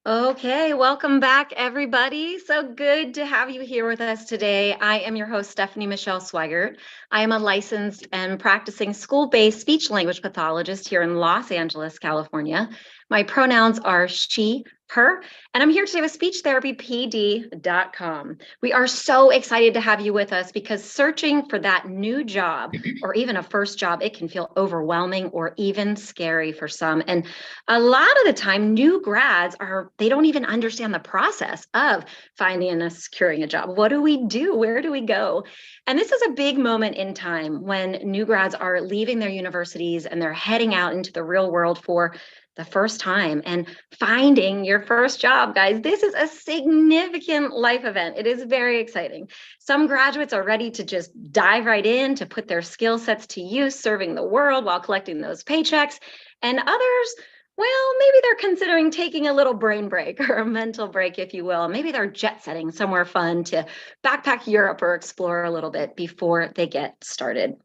Okay, welcome back, everybody. So good to have you here with us today. I am your host, Stephanie Michelle Swigert. I am a licensed and practicing school-based speech language pathologist here in Los Angeles, California. My pronouns are she, her, and I'm here today with SpeechTherapyPD.com. We are so excited to have you with us because searching for that new job or even a first job, it can feel overwhelming or even scary for some. And a lot of the time, new grads they don't even understand the process of finding and securing a job. What do we do? Where do we go? And this is a big moment in time when new grads are leaving their universities and they're heading out into the real world for the first time and finding your first job, guys. This is a significant life event. It is very exciting. Some graduates are ready to just dive right in to put their skill sets to use, serving the world while collecting those paychecks. And others, well, maybe they're considering taking a little brain break or a mental break, if you will. Maybe they're jet setting somewhere fun to backpack Europe or explore a little bit before they get started.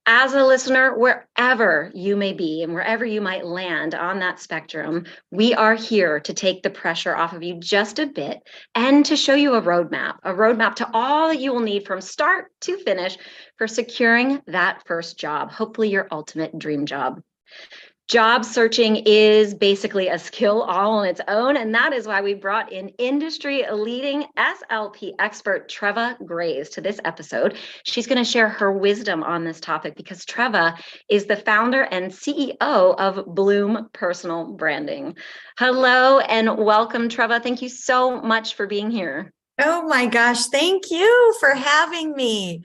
As a listener, wherever you may be and wherever you might land on that spectrum, we are here to take the pressure off of you just a bit and to show you a roadmap to all that you will need from start to finish for securing that first job, hopefully your ultimate dream job. Job searching is basically a skill all on its own, and that is why we brought in industry-leading SLP expert Treva Graves to this episode. She's going to share her wisdom on this topic because Treva is the founder and CEO of Bloom Personal Branding. Hello and welcome, Treva. Thank you so much for being here. Oh my gosh, thank you for having me.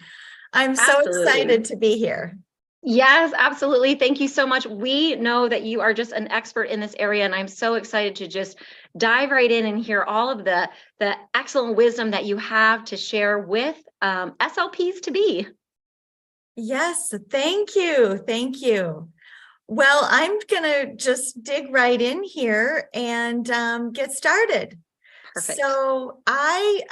I'm so excited to be here. Yes, absolutely. Thank you so much. We know that you are just an expert in this area, and I'm so excited to just dive right in and hear all of the excellent wisdom that you have to share with SLPs to be. Yes, thank you. Thank you. Well, I'm going to just dig right in here and get started. Perfect. So I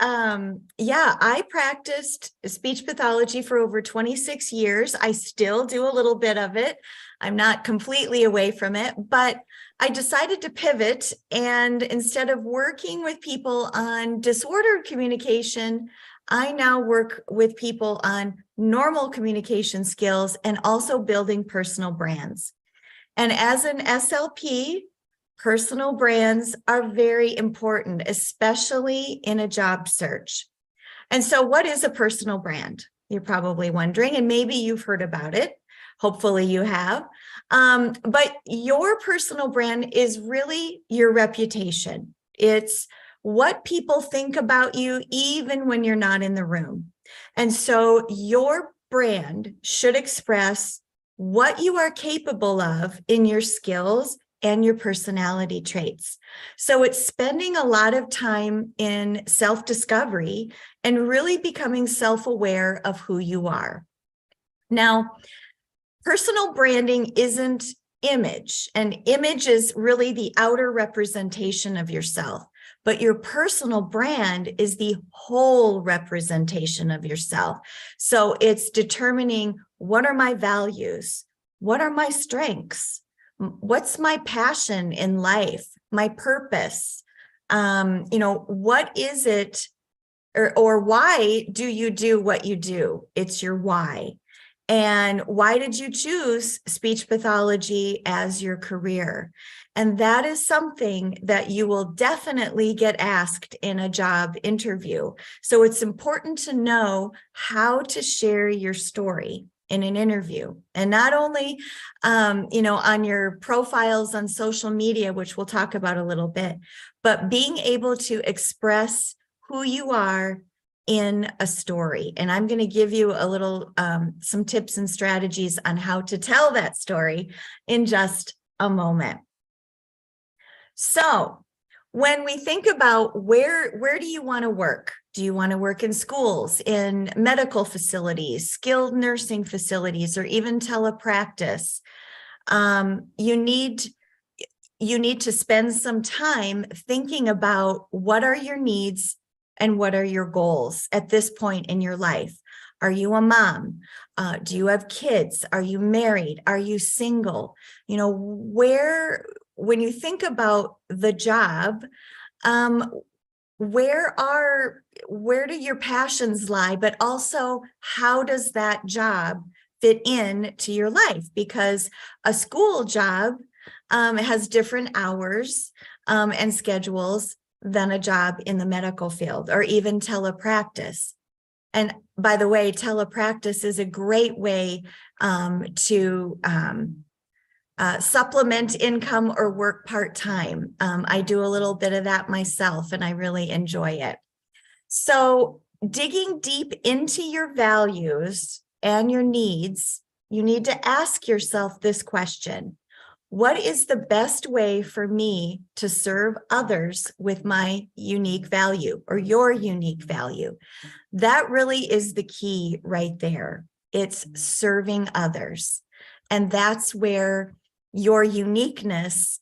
practiced speech pathology for over 26 years. I still do a little bit of it. I'm not completely away from it, but I decided to pivot. And instead of working with people on disordered communication, I now work with people on normal communication skills and also building personal brands. And as an SLP, personal brands are very important, especially in a job search. And so what is a personal brand? You're probably wondering, and maybe you've heard about it. Hopefully you have. But your personal brand is really your reputation. It's what people think about you, even when you're not in the room. And so your brand should express what you are capable of in your skills and your personality traits. So it's spending a lot of time in self-discovery and really becoming self-aware of who you are. Now, personal branding isn't image, and image is really the outer representation of yourself, but your personal brand is the whole representation of yourself. So it's determining, what are my values? What are my strengths? What's my passion in life, my purpose? What is it, or why do you do what you do? It's your why. And why did you choose speech pathology as your career? And that is something that you will definitely get asked in a job interview. So it's important to know how to share your story in an interview, and not only, on your profiles on social media, which we'll talk about a little bit, but being able to express who you are in a story. And I'm going to give you a little, some tips and strategies on how to tell that story in just a moment. So when we think about where do you want to work? Do you want to work in schools, in medical facilities, skilled nursing facilities, or even telepractice? You need to spend some time thinking about what are your needs and what are your goals at this point in your life. Are you a mom? Do you have kids? Are you married? Are you single? Where when you think about the job, um, where do your passions lie, but also how does that job fit in to your life? Because a school job has different hours and schedules than a job in the medical field or even telepractice. And by the way, telepractice is a great way to supplement income or work part-time. I do a little bit of that myself and I really enjoy it. So digging deep into your values and your needs, you need to ask yourself this question: what is the best way for me to serve others with my unique value or your unique value? That really is the key right there. It's serving others. And that's where your uniqueness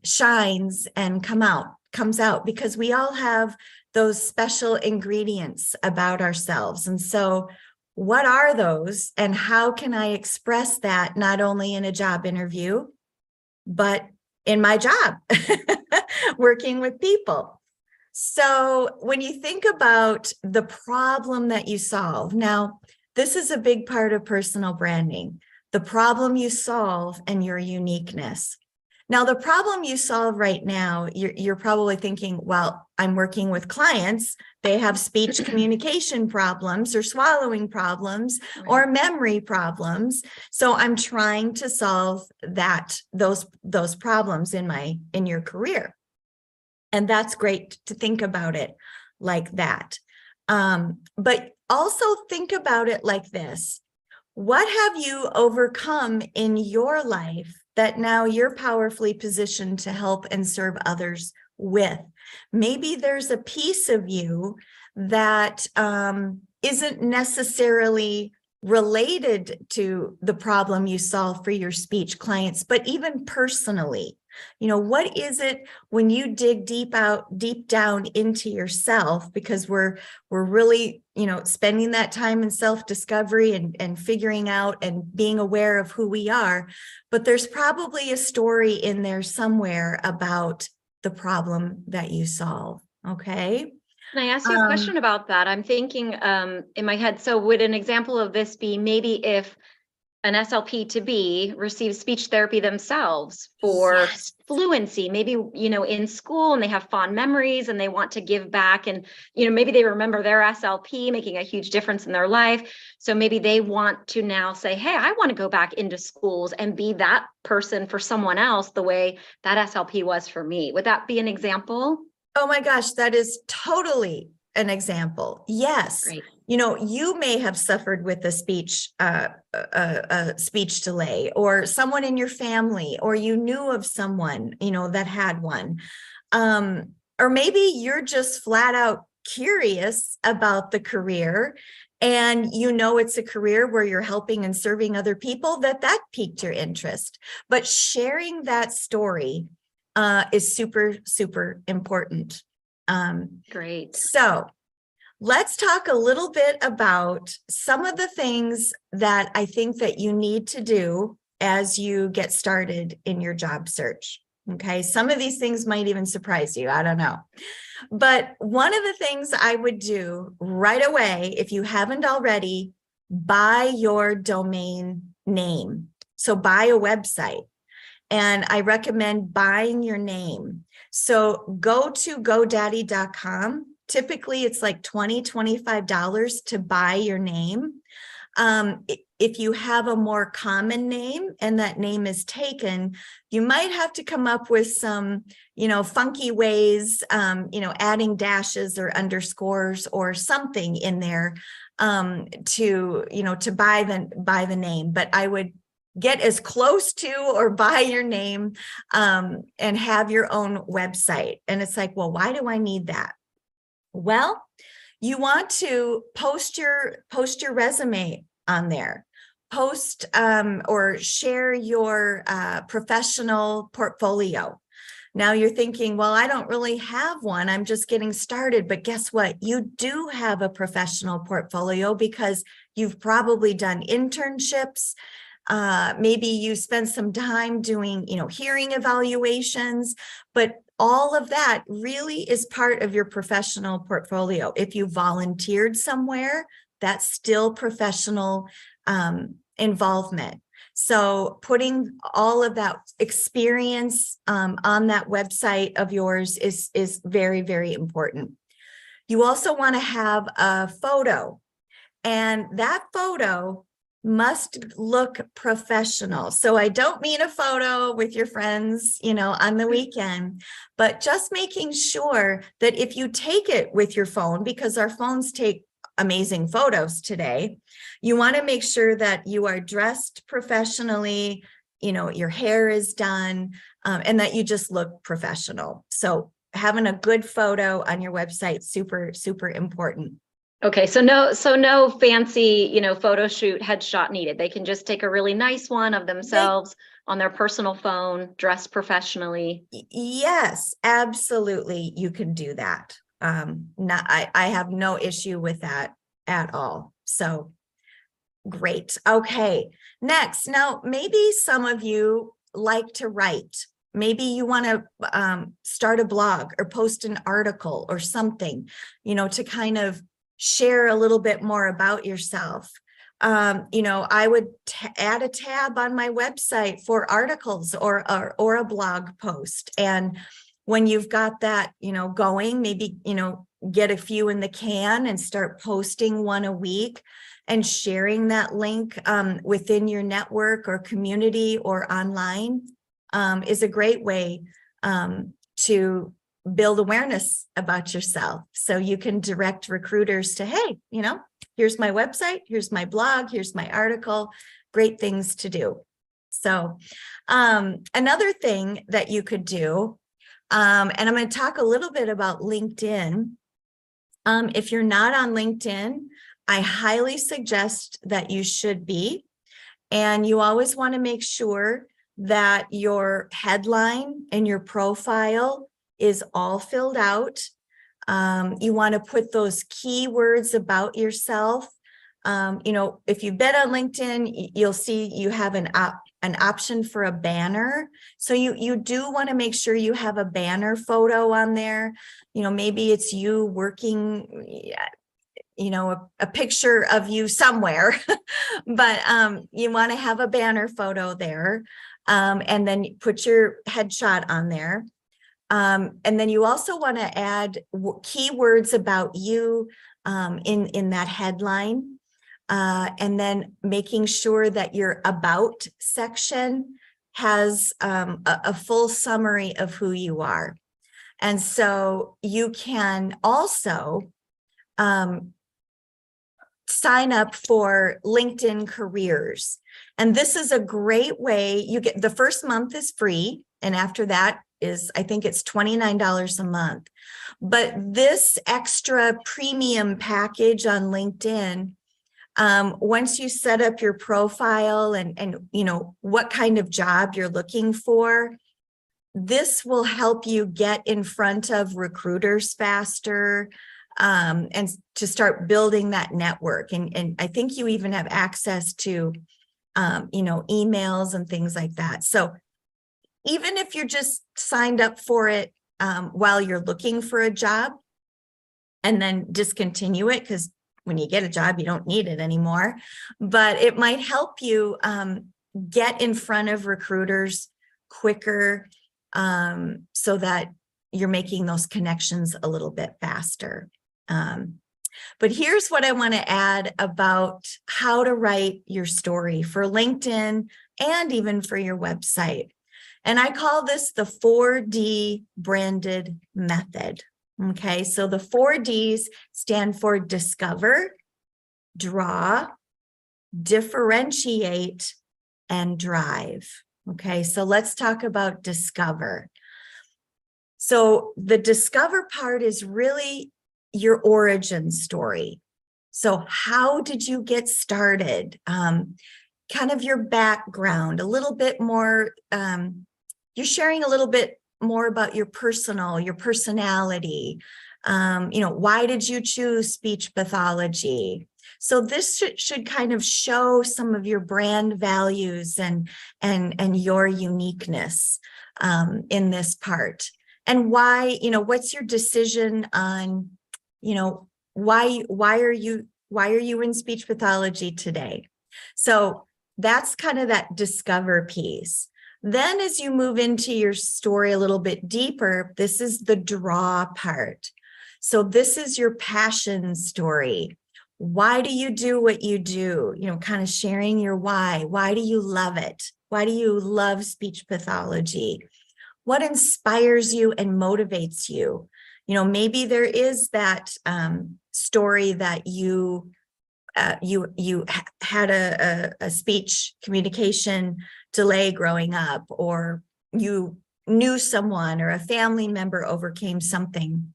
shines and comes out, because we all have those special ingredients about ourselves. And so what are those, and how can I express that not only in a job interview, but in my job, working with people? So when you think about the problem that you solve, now, this is a big part of personal branding, the problem you solve and your uniqueness. Now, the problem you solve right now, you're probably thinking, well, I'm working with clients. They have speech communication problems or swallowing problems or memory problems. So I'm trying to solve those problems in your career. And that's great to think about it like that. But also think about it like this: what have you overcome in your life that now you're powerfully positioned to help and serve others with? Maybe there's a piece of you that isn't necessarily related to the problem you solve for your speech clients, but even personally. What is it when you dig deep down into yourself, because we're really, spending that time in self-discovery and figuring out and being aware of who we are. But there's probably a story in there somewhere about the problem that you solve. Okay. Can I ask you a question about that? I'm thinking in my head, so would an example of this be maybe if an SLP receives speech therapy themselves for fluency, maybe, in school, and they have fond memories and they want to give back, and, maybe they remember their SLP making a huge difference in their life. So maybe they want to now say, hey, I want to go back into schools and be that person for someone else the way that SLP was for me. Would that be an example? Oh my gosh, that is totally an example. Yes. Great. You may have suffered with a speech delay, or someone in your family, or you knew of someone, that had one. Or maybe you're just flat out curious about the career, and it's a career where you're helping and serving other people, that piqued your interest. But sharing that story is super, super important. Great. So let's talk a little bit about some of the things that I think that you need to do as you get started in your job search. Okay. Some of these things might even surprise you. I don't know. But one of the things I would do right away, if you haven't already, buy your domain name. So buy a website. And I recommend buying your name. So go to GoDaddy.com. Typically, it's like $20, $25 to buy your name. If you have a more common name and that name is taken, you might have to come up with some, funky ways, adding dashes or underscores or something in there to buy the name. But I would get as close to or buy your name and have your own website. And it's like, well, why do I need that? Well, you want to post your resume on there, post or share your professional portfolio. Now you're thinking, well, I don't really have one. I'm just getting started. But guess what? You do have a professional portfolio because you've probably done internships. Maybe you spend some time doing, hearing evaluations, but all of that really is part of your professional portfolio. If you volunteered somewhere, that's still professional involvement. So putting all of that experience on that website of yours is very, very important. You also want to have a photo, and that photo must look professional. So I don't mean a photo with your friends, on the weekend, but just making sure that if you take it with your phone, because our phones take amazing photos today, you want to make sure that you are dressed professionally, your hair is done, and that you just look professional. So having a good photo on your website, super, super important. Okay, so no fancy, photo shoot headshot needed. They can just take a really nice one of themselves on their personal phone, dress professionally. Yes, absolutely. You can do that. I have no issue with that at all. So great. Okay, next. Now, maybe some of you like to write. Maybe you want to start a blog or post an article or something, to kind of share a little bit more about yourself. I would add a tab on my website for articles or a blog post. And when you've got that, going, maybe, get a few in the can and start posting one a week and sharing that link within your network or community or online is a great way to build awareness about yourself. So you can direct recruiters to, hey, here's my website, here's my blog, here's my article, great things to do. So another thing that you could do, and I'm going to talk a little bit about LinkedIn. If you're not on LinkedIn, I highly suggest that you should be. And you always want to make sure that your headline and your profile is all filled out. You want to put those keywords about yourself. If you've been on LinkedIn, you'll see you have an option for a banner. So you do want to make sure you have a banner photo on there. Maybe it's you working, a picture of you somewhere, but you want to have a banner photo there, and then put your headshot on there. And then you also want to add keywords about you in that headline, and then making sure that your about section has a full summary of who you are. And so you can also sign up for LinkedIn Careers. And this is a great way. You get the first month is free. And after that I think it's $29 a month. But this extra premium package on LinkedIn, once you set up your profile and what kind of job you're looking for, this will help you get in front of recruiters faster, and to start building that network. And I think you even have access to, emails and things like that. So even if you're just signed up for it while you're looking for a job and then discontinue it, because when you get a job, you don't need it anymore, but it might help you get in front of recruiters quicker, so that you're making those connections a little bit faster. But here's what I want to add about how to write your story for LinkedIn and even for your website. And I call this the 4D branded method. Okay, so the 4Ds stand for discover, draw, differentiate, and drive. Okay, so let's talk about discover. So the discover part is really your origin story. So how did you get started? Kind of your background, a little bit more, you're sharing a little bit more about your personality. Why did you choose speech pathology? So this should kind of show some of your brand values and your uniqueness in this part. And why, what's your decision on, why are you in speech pathology today? So that's kind of that discover piece. Then as you move into your story a little bit deeper, this is the draw part. So this is your passion story. Why do you do what you do? Kind of sharing your why. Why do you love it? Why do you love speech pathology? What inspires you and motivates you? Maybe there is that story that you had a speech communication delay growing up, or you knew someone or a family member overcame something.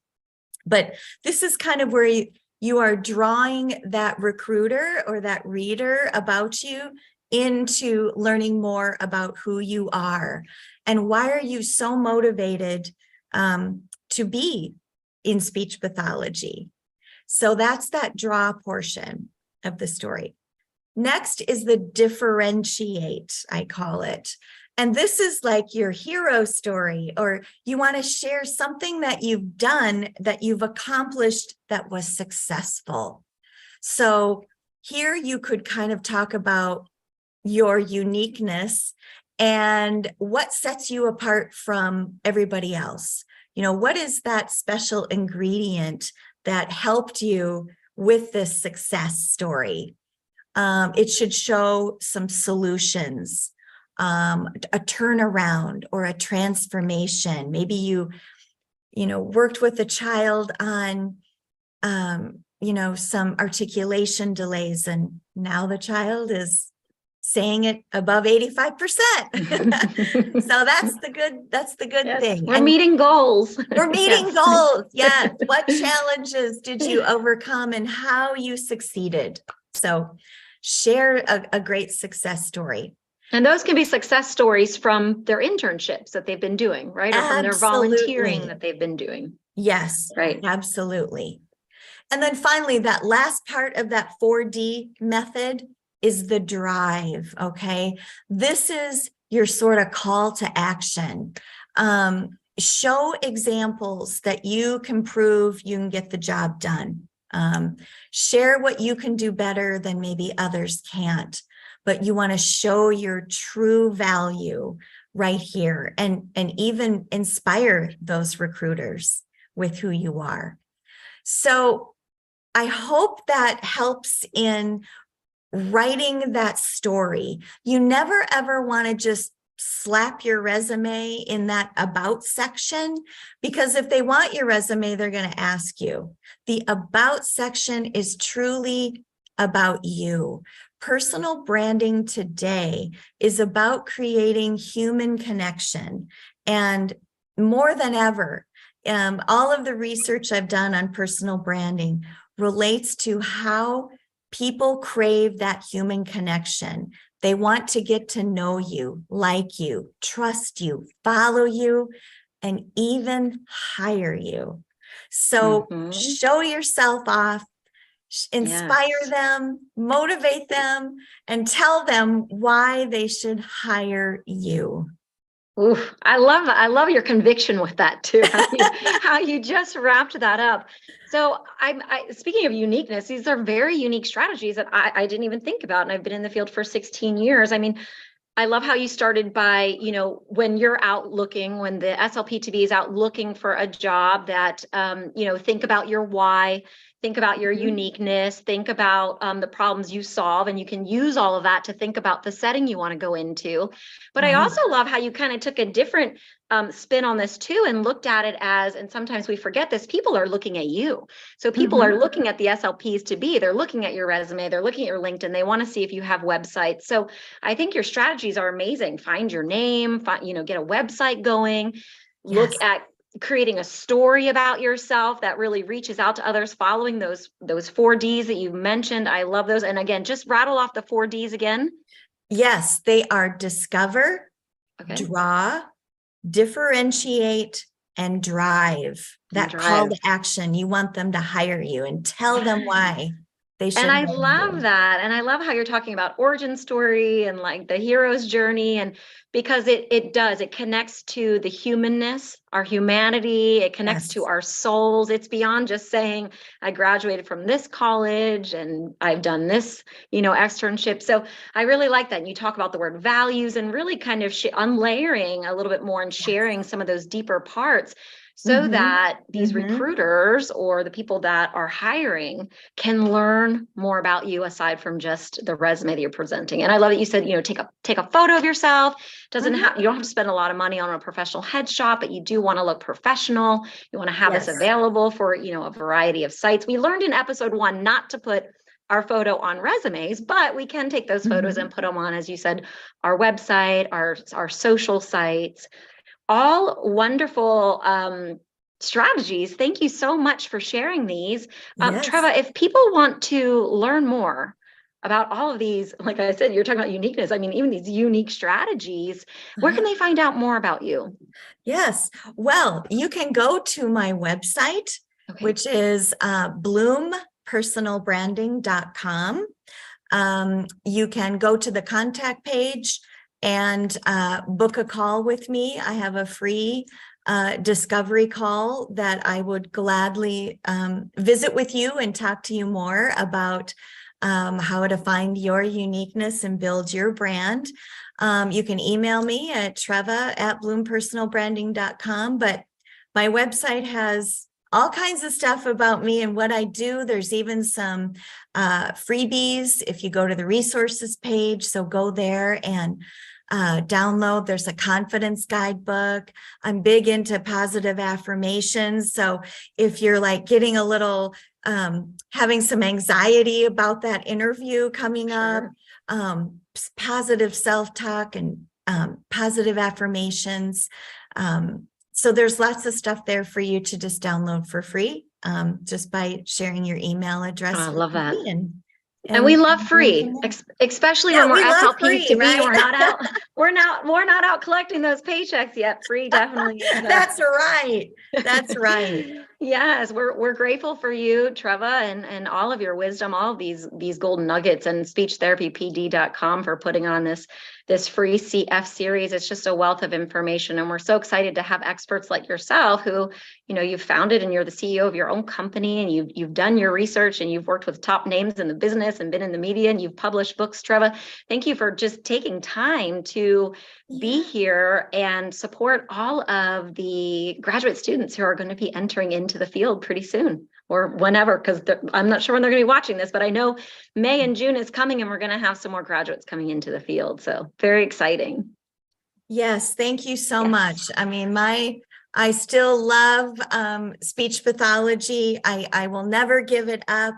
But this is kind of where you are drawing that recruiter or that reader about you into learning more about who you are and why are you so motivated to be in speech pathology. So that's that draw portion of the story. Next is the differentiate, I call it. And this is like your hero story, or you want to share something that you've done, that you've accomplished that was successful. So here you could kind of talk about your uniqueness and what sets you apart from everybody else. What is that special ingredient that helped you with this success story? It should show some solutions, a turnaround or a transformation. Maybe you worked with a child on, some articulation delays, and now the child is saying it above 85%. So that's the good Yes, thing. we're meeting goals. We're meeting Yes. goals. Yes. What challenges did you overcome and how you succeeded? So share a great success story. And those can be success stories from their internships that they've been doing, right? Or from their volunteering that they've been doing. Yes, right. Absolutely. And then finally, that last part of that 4D method is the drive, okay? This is your sort of call to action. Show examples that you can prove you can get the job done. Share what you can do better than maybe others can't, but you want to show your true value right here and even inspire those recruiters with who you are. So I hope that helps in writing that story. You never ever want to just slap your resume in that about section, because if they want your resume, they're going to ask you. The about section is truly about you. Personal branding today is about creating human connection. And more than ever, all of the research I've done on personal branding relates to how people crave that human connection. They want to get to know you, like you, trust you, follow you, and even hire you. So show yourself off, inspire them, motivate them, and tell them why they should hire you. Ooh, I love your conviction with that too. How you just wrapped that up. So speaking of uniqueness, these are very unique strategies that I didn't even think about. And I've been in the field for 16 years. I mean, I love how you started by, when you're out looking, when the SLPTB is out looking for a job, that, think about your why, think about your uniqueness, think about the problems you solve, and you can use all of that to think about the setting you want to go into. But I also love how you kind of took a different spin on this too, and looked at it as, and sometimes we forget this, people are looking at you. So people are looking at the SLPs to be, they're looking at your resume, they're looking at your LinkedIn, they want to see if you have websites. So I think your strategies are amazing. Find your name, get a website going, look at creating a story about yourself that really reaches out to others, following those 4 Ds that you mentioned. I love those. And again, just rattle off the 4 Ds again. Yes, they are discover, draw, differentiate, and drive. That call to action. You want them to hire you and tell them why they should And I have love you. that. And I love how you're talking about origin story and like the hero's journey. And because it connects to the humanness, our humanity, it connects to Yes. our souls. It's beyond just saying, I graduated from this college and I've done this, externship. So I really like that. And you talk about the word values and really kind of unlayering a little bit more and Yes. sharing some of those deeper parts so Mm-hmm. that these Mm-hmm. recruiters or the people that are hiring can learn more about you aside from just the resume that you're presenting. And I love that you said, take a photo of yourself. Doesn't have Mm-hmm. You don't have to spend a lot of money on a professional headshot, but you do want to look professional. You want to have this Yes. available for, a variety of sites. We learned in episode 1 not to put our photo on resumes, but we can take those photos Mm-hmm. and put them on, as you said, our website, our social sites. All wonderful strategies. Thank you so much for sharing these. Yes. Treva, if people want to learn more about all of these, like I said, you're talking about uniqueness. I mean, even these unique strategies, where can Uh-huh. they find out more about you? Yes. Well, you can go to my website, Okay. which is bloompersonalbranding.com. You can go to the contact page and book a call with me. I have a free discovery call that I would gladly visit with you and talk to you more about how to find your uniqueness and build your brand. You can email me at treva@bloompersonalbranding.com, but my website has all kinds of stuff about me and what I do. There's even some freebies if you go to the resources page. So go there and download. There's a confidence guidebook. I'm big into positive affirmations. So if you're like getting a little, having some anxiety about that interview coming up, Sure. positive self-talk and positive affirmations. So there's lots of stuff there for you to just download for free, just by sharing your email I address with love that. me And and we we love can go from free, there. especially Yeah, when we're we love SLPs free, to be. right? We're not out collecting those paychecks yet. Free definitely is That's right. That's right. Yes, we're grateful for you, Treva, and all of your wisdom, all of these golden nuggets, and speechtherapypd.com for putting on this free CF series. It's just a wealth of information, and we're so excited to have experts like yourself who, you've founded and you're the CEO of your own company, and you've done your research and you've worked with top names in the business and been in the media and you've published books. Treva, thank you for just taking time to be Yeah. here and support all of the graduate students who are going to be entering into the field pretty soon or whenever, because I'm not sure when they're going to be watching this, but I know May and June is coming and we're going to have some more graduates coming into the field. So very exciting. Yes, thank you so much. Yes. I mean, I still love speech pathology. I will never give it up.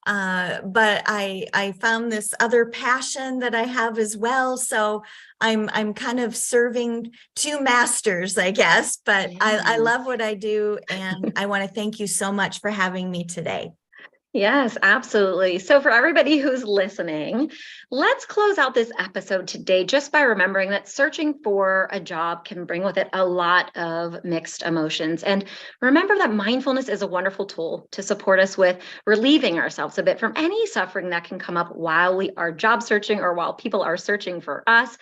But I found this other passion that I have as well. So I'm kind of serving two masters, I guess, but I love Yes. what I do. And I want to thank you so much for having me today. Yes, absolutely. So, for everybody who's listening, let's close out this episode today just by remembering that searching for a job can bring with it a lot of mixed emotions. And remember that mindfulness is a wonderful tool to support us with relieving ourselves a bit from any suffering that can come up while we are job searching or while people are searching for us.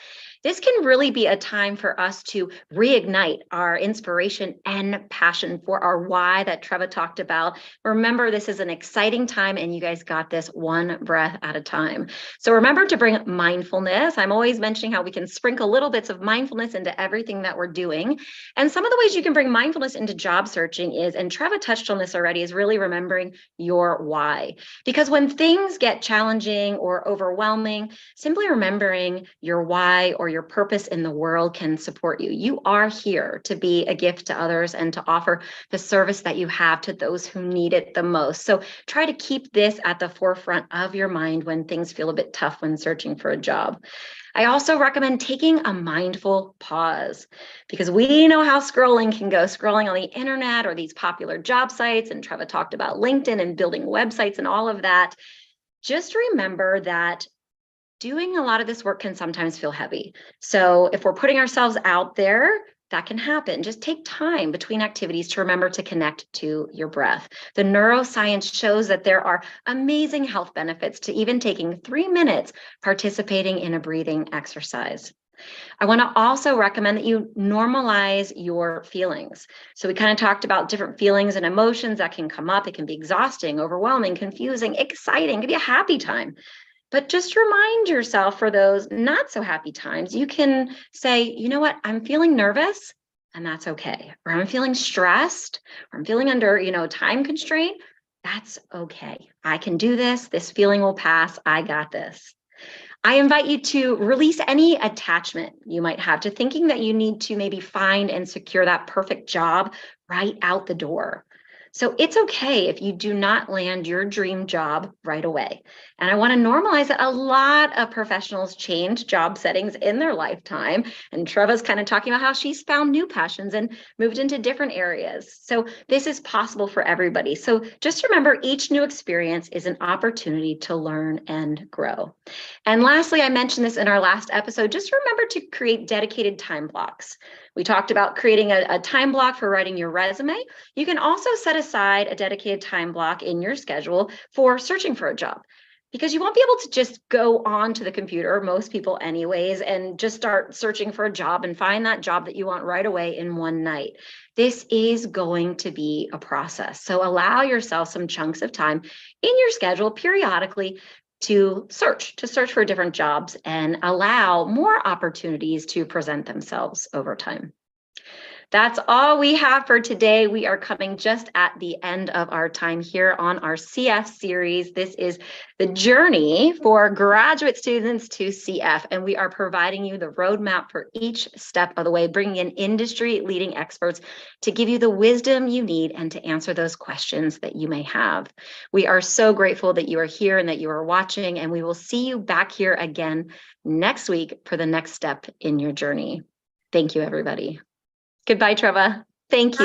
This can really be a time for us to reignite our inspiration and passion for our why that Treva talked about. Remember, this is an exciting time and you guys got this one breath at a time. So remember to bring mindfulness. I'm always mentioning how we can sprinkle little bits of mindfulness into everything that we're doing. And some of the ways you can bring mindfulness into job searching is, and Treva touched on this already, is really remembering your why. Because when things get challenging or overwhelming, simply remembering your why or your purpose in the world can support you. You are here to be a gift to others and to offer the service that you have to those who need it the most. So try to keep this at the forefront of your mind when things feel a bit tough when searching for a job. I also recommend taking a mindful pause because we know how scrolling can go, scrolling on the internet or these popular job sites. And Treva talked about LinkedIn and building websites and all of that. Just remember that doing a lot of this work can sometimes feel heavy. So if we're putting ourselves out there, that can happen. Just take time between activities to remember to connect to your breath. The neuroscience shows that there are amazing health benefits to even taking 3 minutes participating in a breathing exercise. I want to also recommend that you normalize your feelings. So we kind of talked about different feelings and emotions that can come up. It can be exhausting, overwhelming, confusing, exciting. It can be a happy time. But just remind yourself for those not so happy times, you can say, you know what, I'm feeling nervous and that's okay. Or I'm feeling stressed, or I'm feeling under, time constraint. That's okay. I can do this. This feeling will pass. I got this. I invite you to release any attachment you might have to thinking that you need to maybe find and secure that perfect job right out the door. So it's okay if you do not land your dream job right away. And I want to normalize that a lot of professionals change job settings in their lifetime. And Treva's kind of talking about how she's found new passions and moved into different areas. So this is possible for everybody. So just remember, each new experience is an opportunity to learn and grow. And lastly, I mentioned this in our last episode, just remember to create dedicated time blocks. We talked about creating a time block for writing your resume. You can also set aside a dedicated time block in your schedule for searching for a job, because you won't be able to just go on to the computer, most people anyways, and just start searching for a job and find that job that you want right away in one night. This is going to be a process. So allow yourself some chunks of time in your schedule periodically to search for different jobs and allow more opportunities to present themselves over time. That's all we have for today. We are coming just at the end of our time here on our CF series. This is the journey for graduate students to CF, and we are providing you the roadmap for each step of the way, bringing in industry-leading experts to give you the wisdom you need and to answer those questions that you may have. We are so grateful that you are here and that you are watching, and we will see you back here again next week for the next step in your journey. Thank you, everybody. Goodbye, Treva. Thank you.